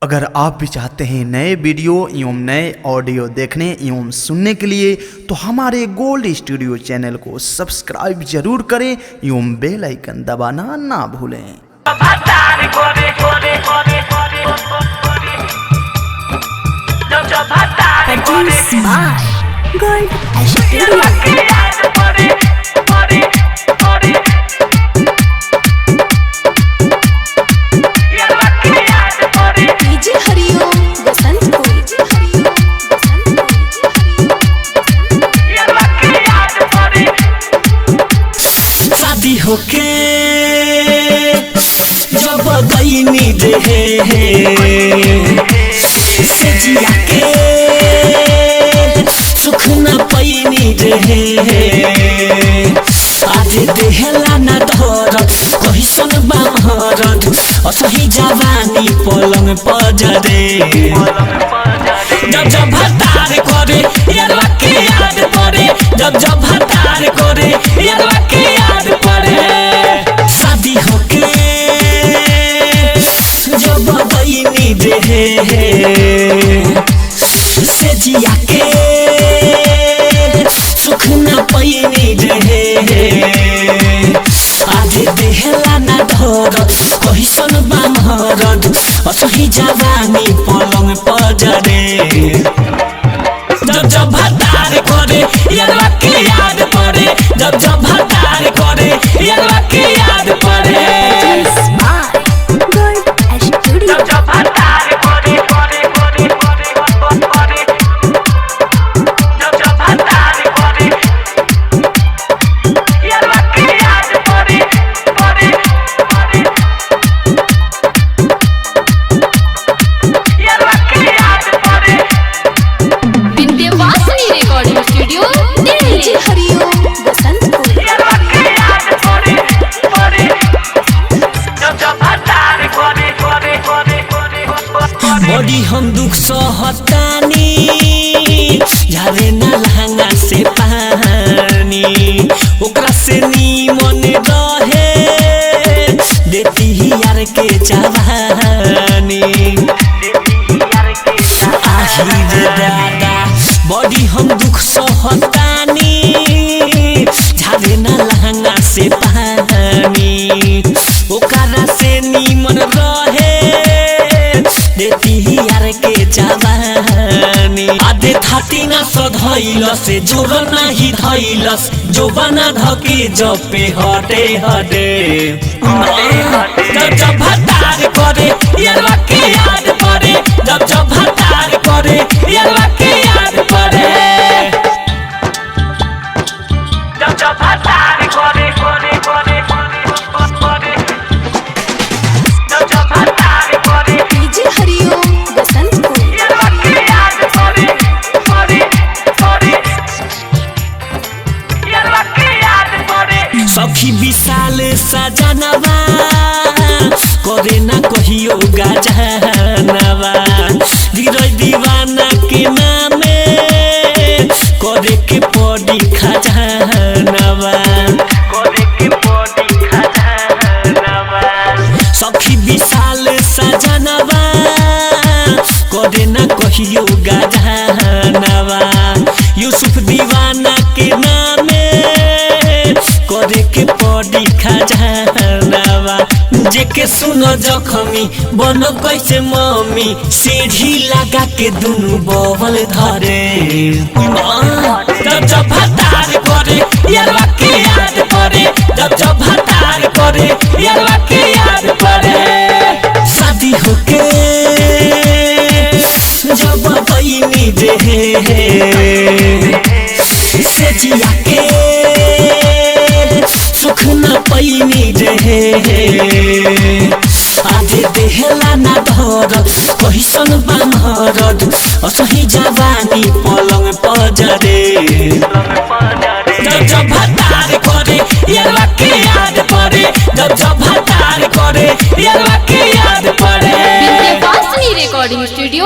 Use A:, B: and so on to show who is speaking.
A: अगर आप भी चाहते हैं नए वीडियो एवं नए ऑडियो देखने एवं सुनने के लिए तो हमारे गोल्ड स्टूडियो चैनल को सब्सक्राइब जरूर करें एवं बेल आइकन दबाना ना भूलें।
B: होके जब गईनी दे से जिया के सुख न पैनी दे आज देहला न धरत कहिसन बाहरत असही जवानी पलंग पजरे जब जब भतार करे यारवा के याद पड़े जब जब भतार करे यारवा के याद पड़े शादी होके जब गईनी दे से जिया के सुख न पैनी दे आज देहला न धरत कहिसन बामहरत असही जवानी पलंग पजरे जब जब भतार करे यारवा के याद पड़े जब जब भतार करे यारवा के याद पड़े बड़ी हम दुख सहतानी झारे न लहंगा से पानी ओकरा से नीमन रहे देती ही यार के जवानी आही रे दादा बड़ी हम दुख सहतानी झारे न लहंगा से पानी ओकरा से नीमन रहे देती ही यार के जवानी आधे थाती ना सधैलस से जोर नहीं धैलस जो बना धके जब पे हटे हटे जब जब भतार करे यारवा के याद पड़े जब जब भतार करे यारवा के याद पड़े जब जब भतार करे सखी विशाल सजनवा करे ना कहियो गजनवा धीरज दीवाना के नामे करे के पड़ी खजनवा सखी विशाल सजनवा करे ना कहियो गजनवा यूसुफ दीवाना के नामे करे के पड़ी खजनवा जेके सुनो जखमी बनो कैसे मम्मी सीढ़ी लगा के दुनु बवल धरे जब जब भतार करे यारवा के याद पड़े जब जब भतार करे यारवा के याद पड़े शादी होके जब गईनी दे से जिया के सुख न पैनी दे आज देहला न धरत कहिसन बामहरत असही जवानी पलंग पजरे जब जब भतार करे यारवा के याद पड़े जब जब भतार करे यारवा के याद पड़े
C: रिकॉर्डिंग स्टूडियो